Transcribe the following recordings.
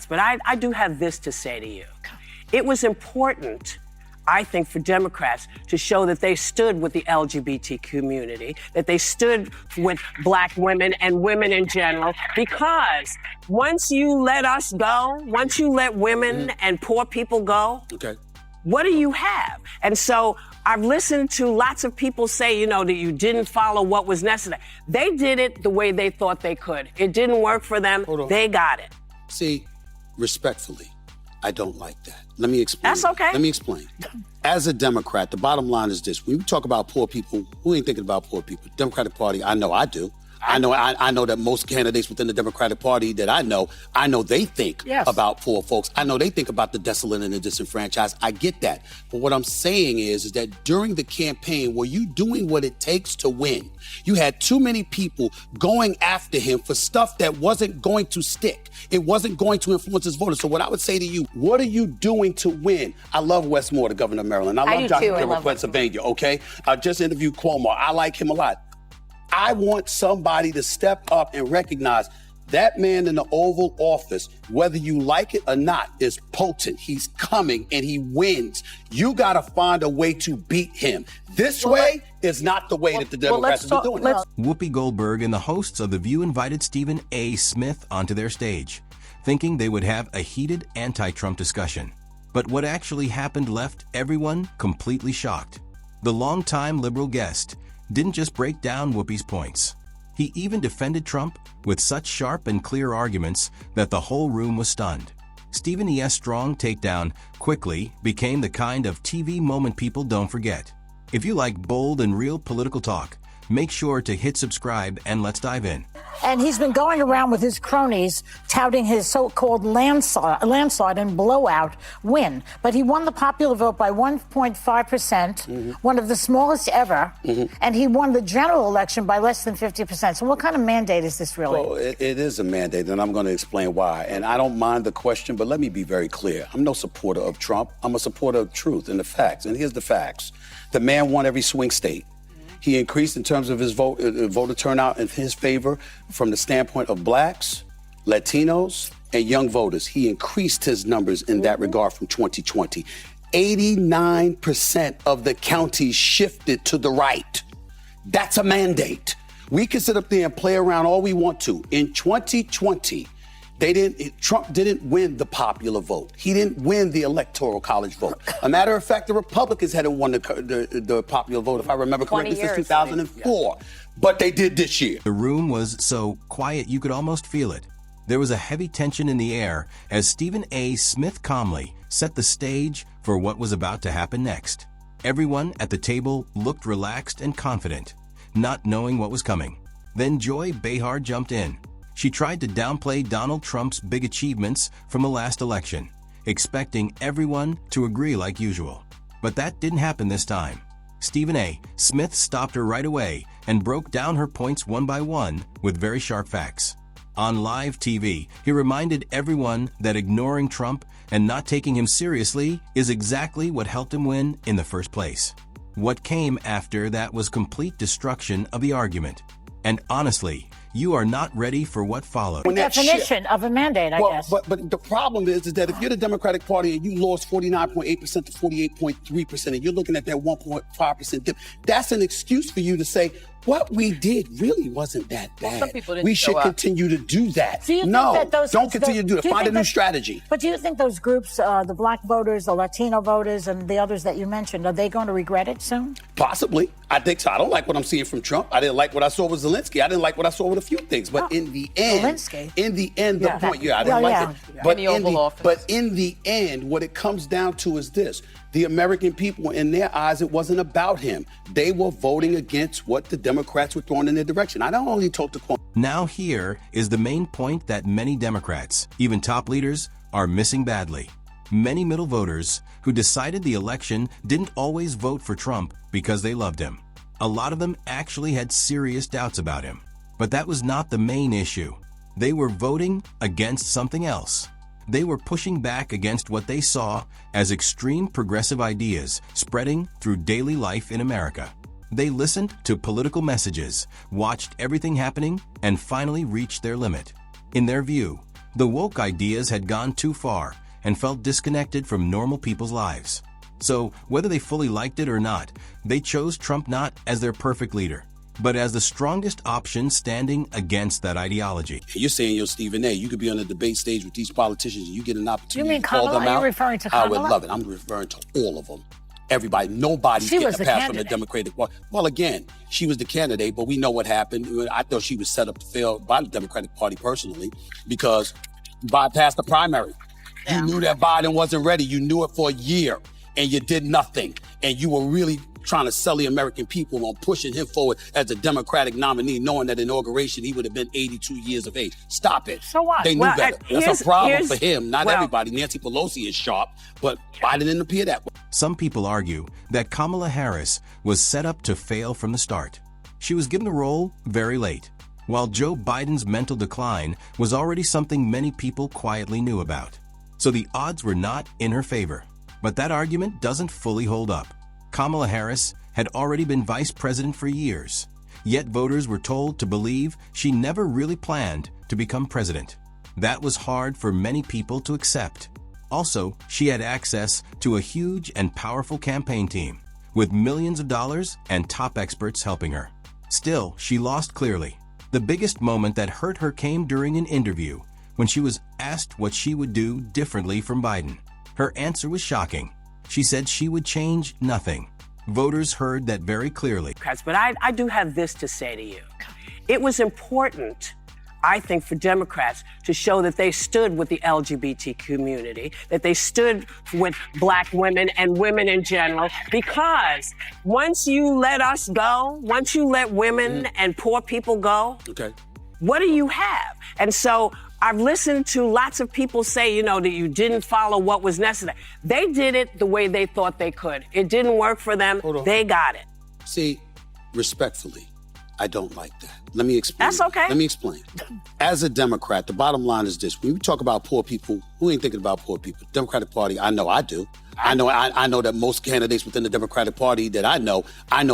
Democrats, but I do have this to say to you. It was important, I think, for Democrats to show that they stood with the LGBT community, that they stood with black women and women in general, because once you let us go, once you let women and poor people go, what do you have? And so I've listened to lots of people say, that you didn't follow what was necessary. They did it the way they thought they could. It didn't work for them. They got it. See, respectfully, I don't like that. Let me explain. That's okay. Let me explain. As a Democrat, the bottom line is this. When we talk about poor people, who ain't thinking about poor people? Democratic Party, I know I do. I know that most candidates within the Democratic Party that I know they think about poor folks. I know they think about the desolate and the disenfranchised. I get that. But what I'm saying is that during the campaign, were you doing what it takes to win? You had too many people going after him for stuff that wasn't going to stick. It wasn't going to influence his voters. So what I would say to you, what are you doing to win? I love Wes Moore, the governor of Maryland. I love Josh Taylor of Pennsylvania, okay? I just interviewed Cuomo. I like him a lot. I want somebody to step up and recognize that man in the Oval Office, whether you like it or not, is potent. He's coming and he wins. You got to find a way to beat him. This way is not the way that the Democrats are doing it. Whoopi Goldberg and the hosts of The View invited Stephen A. Smith onto their stage, thinking they would have a heated anti-Trump discussion. But what actually happened left everyone completely shocked. The longtime liberal guest didn't just break down Whoopi's points. He even defended Trump with such sharp and clear arguments that the whole room was stunned. Stephen E.'s strong takedown quickly became the kind of TV moment people don't forget. If you like bold and real political talk, make sure to hit subscribe and let's dive in. And he's been going around with his cronies touting his so-called landslide and blowout win. But he won the popular vote by 1.5%, one of the smallest ever, and he won the general election by less than 50%. So what kind of mandate is this really? Well, it is a mandate, and I'm going to explain why. And I don't mind the question, but let me be very clear. I'm no supporter of Trump. I'm a supporter of truth and the facts. And here's the facts. The man won every swing state. He increased in terms of his voter turnout in his favor from the standpoint of blacks, Latinos, and young voters. He increased his numbers in that regard from 2020. 89% of the counties shifted to the right. That's a mandate. We can sit up there and play around all we want to. In 2020, Trump didn't win the popular vote. He didn't win the electoral college vote. A matter of fact, the Republicans hadn't won the popular vote, if I remember correctly, since 2004. But they did this year. The room was so quiet you could almost feel it. There was a heavy tension in the air as Stephen A. Smith calmly set the stage for what was about to happen next. Everyone at the table looked relaxed and confident, not knowing what was coming. Then Joy Behar jumped in. She tried to downplay Donald Trump's big achievements from the last election, expecting everyone to agree like usual. But that didn't happen this time. Stephen A. Smith stopped her right away and broke down her points one by one with very sharp facts. On live TV, he reminded everyone that ignoring Trump and not taking him seriously is exactly what helped him win in the first place. What came after that was complete destruction of the argument. And honestly, you are not ready for what followed. The definition of a mandate, I guess. But the problem is that if you're the Democratic Party and you lost 49.8% to 48.3%, and you're looking at that 1.5% dip, that's an excuse for you to say, what we did really wasn't that bad. Some people didn't we should continue to do that. Don't continue to do it. Find a new strategy. But do you think those groups, the black voters, the Latino voters, and the others that you mentioned, are they going to regret it soon? Possibly. I think so. I don't like what I'm seeing from Trump. I didn't like what I saw with Zelensky. I didn't like what I saw with a few things. But in the end, Zelensky. The point, I didn't like it. But in the end, what it comes down to is this. The American people, in their eyes, it wasn't about him. They were voting against what the Democrats were throwing in their direction. I don't only talk to Cuomo. Now here is the main point that many Democrats, even top leaders, are missing badly. Many middle voters who decided the election didn't always vote for Trump because they loved him. A lot of them actually had serious doubts about him. But that was not the main issue. They were voting against something else. They were pushing back against what they saw as extreme progressive ideas spreading through daily life in America. They listened to political messages, watched everything happening, and finally reached their limit. In their view, The woke ideas had gone too far and felt disconnected from normal people's lives. So, whether they fully liked it or not, they chose Trump not as their perfect leader, but as the strongest option standing against that ideology. You're saying you're Stephen A. You could be on the debate stage with these politicians and you get an opportunity You mean to call Kamala? them out. Are you referring to I Kamala? would love it. I'm referring to all of them. Everybody, nobody's She getting was a the pass from the candidate. Democratic Party. Well, again, she was the candidate, but we know what happened. I thought she was set up to fail by the Democratic Party personally because bypassed the primary. Yeah. You knew that Biden wasn't ready. You knew it for a year and you did nothing. And you were really trying to sell the American people on pushing him forward as a Democratic nominee, knowing that inauguration he would have been 82 years of age. Stop it. So what? They knew Well, better. here's- That's a problem for here's- him, not well- everybody. Nancy Pelosi is sharp, but Biden didn't appear that way. Some people argue that Kamala Harris was set up to fail from the start. She was given the role very late, while Joe Biden's mental decline was already something many people quietly knew about. So the odds were not in her favor. But that argument doesn't fully hold up. Kamala Harris had already been vice president for years, yet voters were told to believe she never really planned to become president. That was hard for many people to accept. Also, she had access to a huge and powerful campaign team, with millions of dollars and top experts helping her. Still, she lost clearly. The biggest moment that hurt her came during an interview when she was asked what she would do differently from Biden. Her answer was shocking. She said she would change nothing. Voters heard that very clearly. But I do have this to say to you. It was important, I think, for Democrats to show that they stood with the LGBT community, that they stood with Black women and women in general, because once you let us go, once you let women and poor people go, Okay. what do you have? And so I've listened to lots of people say, that you didn't follow what was necessary. They did it the way they thought they could. It didn't work for them. Hold on. They got it. See, respectfully, I don't like that. Let me explain. That's okay. Let me explain. As a Democrat, the bottom line is this. When we talk about poor people, who ain't thinking about poor people? Democratic Party, I know I do. I know that most candidates within the Democratic Party that I know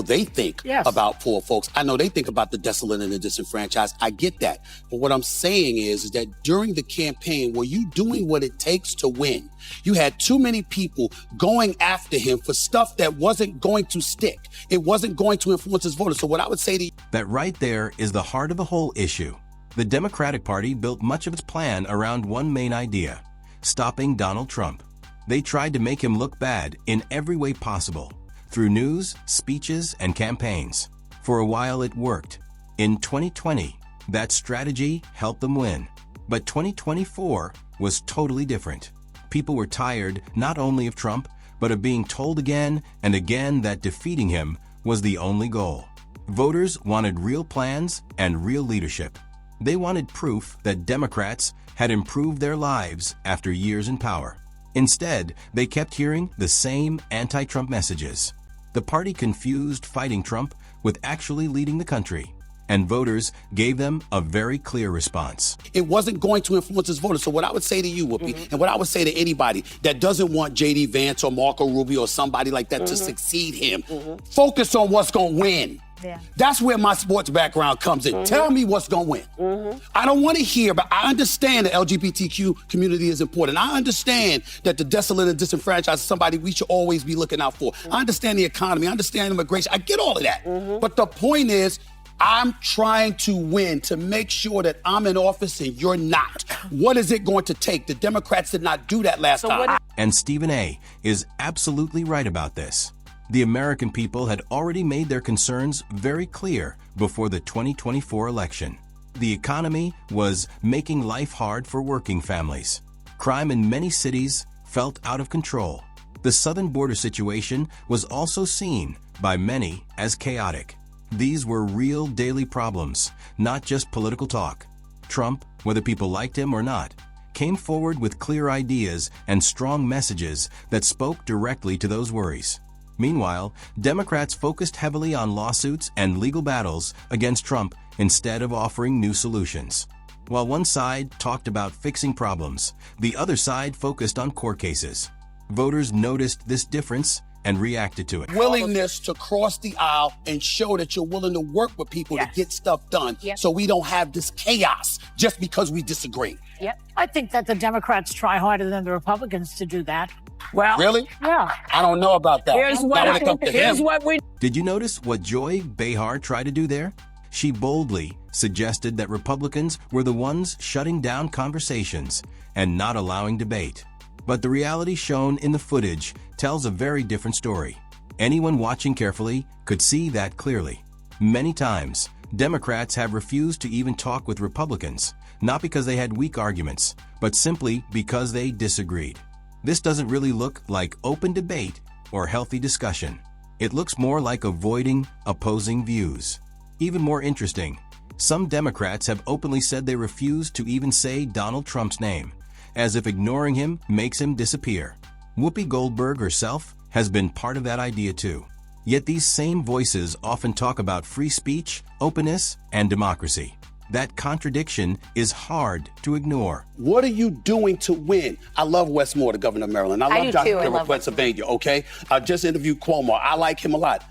they think Yes. about poor folks. I know they think about the desolate and the disenfranchised. I get that. But what I'm saying is that during the campaign, were you doing what it takes to win? You had too many people going after him for stuff that wasn't going to stick. It wasn't going to influence his voters. So what I would say to you, That right there is the heart of the whole issue. The Democratic Party built much of its plan around one main idea: stopping Donald Trump. They tried to make him look bad in every way possible, through news, speeches, and campaigns. For a while it worked. In 2020, that strategy helped them win. But 2024 was totally different. People were tired not only of Trump, but of being told again and again that defeating him was the only goal. Voters wanted real plans and real leadership. They wanted proof that Democrats had improved their lives after years in power. Instead, they kept hearing the same anti-Trump messages. The party confused fighting Trump with actually leading the country, and voters gave them a very clear response. it wasn't going to influence his voters. So what I would say to you, Whoopi, and what I would say to anybody that doesn't want J.D. Vance or Marco Rubio or somebody like that to succeed him, focus on what's going to win. Yeah. That's where my sports background comes in. Tell me what's going to win. I don't want to hear, but I understand the LGBTQ community is important. I understand that the desolate and disenfranchised is somebody we should always be looking out for. I understand the economy. I understand immigration. I get all of that. But the point is, I'm trying to win, to make sure that I'm in office and you're not. What is it going to take? The Democrats did not do that last time. And Stephen A. is absolutely right about this. The American people had already made their concerns very clear before the 2024 election. The economy was making life hard for working families. Crime in many cities felt out of control. The southern border situation was also seen by many as chaotic. These were real daily problems, not just political talk. Trump, whether people liked him or not, came forward with clear ideas and strong messages that spoke directly to those worries. Meanwhile, Democrats focused heavily on lawsuits and legal battles against Trump instead of offering new solutions. While one side talked about fixing problems, the other side focused on court cases. Voters noticed this difference and reacted to it. Willingness to cross the aisle and show that you're willing to work with people to get stuff done so we don't have this chaos just because we disagree. Yep. I think that the Democrats try harder than the Republicans to do that. Well, really? Yeah. I don't know about that. Here's what we. Did you notice what Joy Behar tried to do there? She boldly suggested that Republicans were the ones shutting down conversations and not allowing debate. But the reality shown in the footage tells a very different story. Anyone watching carefully could see that clearly. Many times, Democrats have refused to even talk with Republicans, not because they had weak arguments, but simply because they disagreed. This doesn't really look like open debate or healthy discussion. It looks more like avoiding opposing views. Even more interesting, some Democrats have openly said they refuse to even say Donald Trump's name, as if ignoring him makes him disappear. Whoopi Goldberg herself has been part of that idea too. Yet these same voices often talk about free speech, openness, and democracy. That contradiction is hard to ignore. What are you doing to win? I love Wes Moore, the governor of Maryland. I love John Kerry of Pennsylvania, okay? I just interviewed Cuomo. I like him a lot.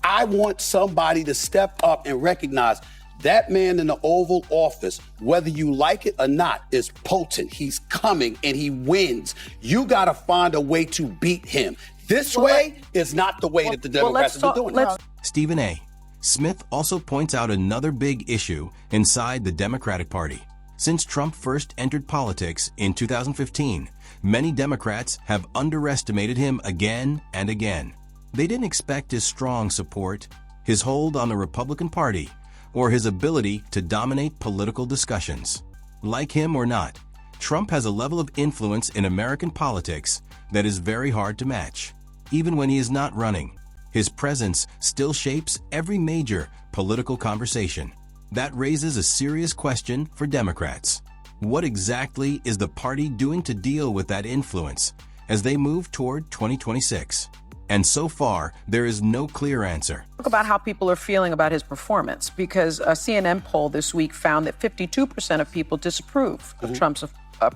I want somebody to step up and recognize that man in the Oval Office, whether you like it or not, is potent. He's coming and he wins. You got to find a way to beat him. This way is not the way that the Democrats are doing it. Stephen A. Smith also points out another big issue inside the Democratic Party. Since Trump first entered politics in 2015, many Democrats have underestimated him again and again. They didn't expect his strong support, his hold on the Republican Party, or his ability to dominate political discussions. Like him or not, Trump has a level of influence in American politics that is very hard to match. Even when he is not running, his presence still shapes every major political conversation. That raises a serious question for Democrats. What exactly is the party doing to deal with that influence as they move toward 2026? And so far, there is no clear answer. Talk about how people are feeling about his performance, because a CNN poll this week found that 52% of people disapprove of Trump's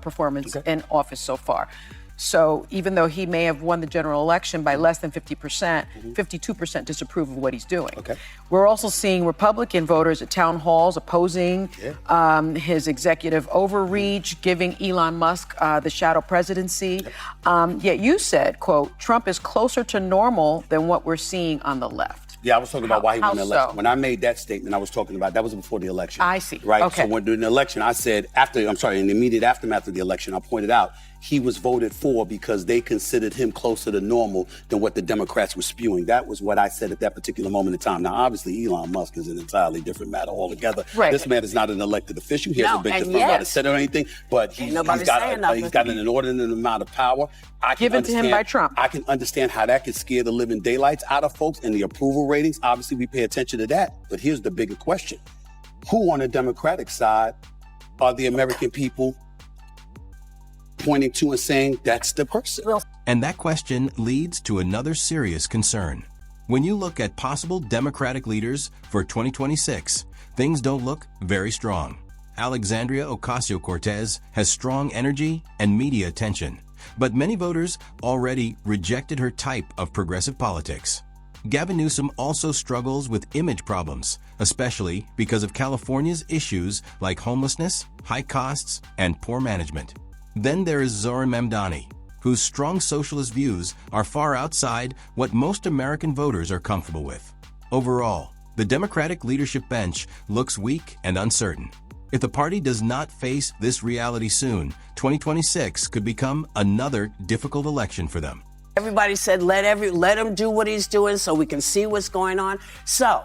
performance in office so far. So even though he may have won the general election by less than 50%, 52% disapprove of what he's doing. We're also seeing Republican voters at town halls opposing his executive overreach, giving Elon Musk the shadow presidency. Yet you said, quote, Trump is closer to normal than what we're seeing on the left. Yeah, I was talking about why he won the election. So? When I made that statement, I was talking about, that was before the election. I see. Right? Okay. So when during the election, I said, in the immediate aftermath of the election, I pointed out he was voted for because they considered him closer to normal than what the Democrats were spewing. That was what I said at that particular moment in time. Now, obviously, Elon Musk is an entirely different matter altogether. Right. This man is not an elected official. He hasn't been confirmed by the Senate or anything, but he's got an inordinate amount of power. Given to him by Trump. I can understand how that could scare the living daylights out of folks, and the approval ratings, obviously we pay attention to that. But here's the bigger question. Who on the Democratic side are the American people pointing to and saying that's the person? And that question leads to another serious concern. When you look at possible Democratic leaders for 2026, things don't look very strong. Alexandria Ocasio-Cortez has strong energy and media attention, but many voters already rejected her type of progressive politics. Gavin Newsom also struggles with image problems, especially because of California's issues like homelessness, high costs, and poor management. Then there is Zohran Mamdani, whose strong socialist views are far outside what most American voters are comfortable with. Overall, the Democratic leadership bench looks weak and uncertain. If the party does not face this reality soon, 2026 could become another difficult election for them. Everybody said, let him do what he's doing so we can see what's going on. So,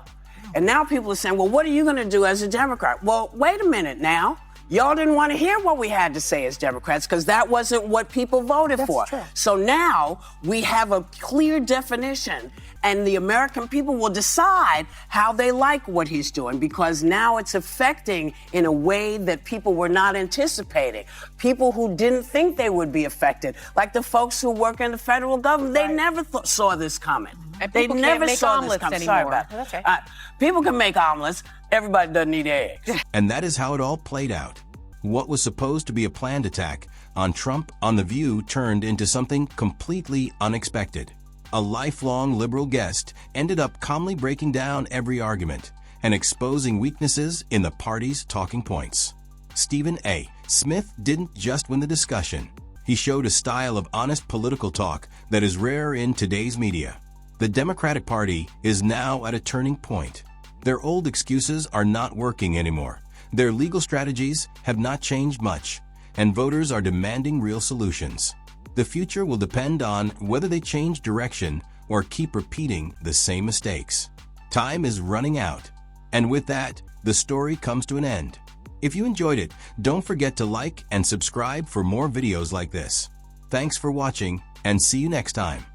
and now people are saying, well, what are you going to do as a Democrat? Well, wait a minute now. Y'all didn't want to hear what we had to say as Democrats because that wasn't what people voted for. True. So now we have a clear definition, and the American people will decide how they like what he's doing because now it's affecting in a way that people were not anticipating. People who didn't think they would be affected, like the folks who work in the federal government, they never saw this coming. And They people never can't make saw omelets this coming. anymore. Sorry about That's okay. People can make omelets. Everybody doesn't eat eggs. And that is how it all played out. What was supposed to be a planned attack on Trump on The View turned into something completely unexpected. a lifelong liberal guest, ended up calmly breaking down every argument and exposing weaknesses in the party's talking points. Stephen A. Smith didn't just win the discussion. He showed a style of honest political talk that is rare in today's media. The Democratic Party is now at a turning point. Their old excuses are not working anymore. Their legal strategies have not changed much, and voters are demanding real solutions. The future will depend on whether they change direction or keep repeating the same mistakes. Time is running out, and with that, the story comes to an end. If you enjoyed it, don't forget to like and subscribe for more videos like this. Thanks for watching, and see you next time.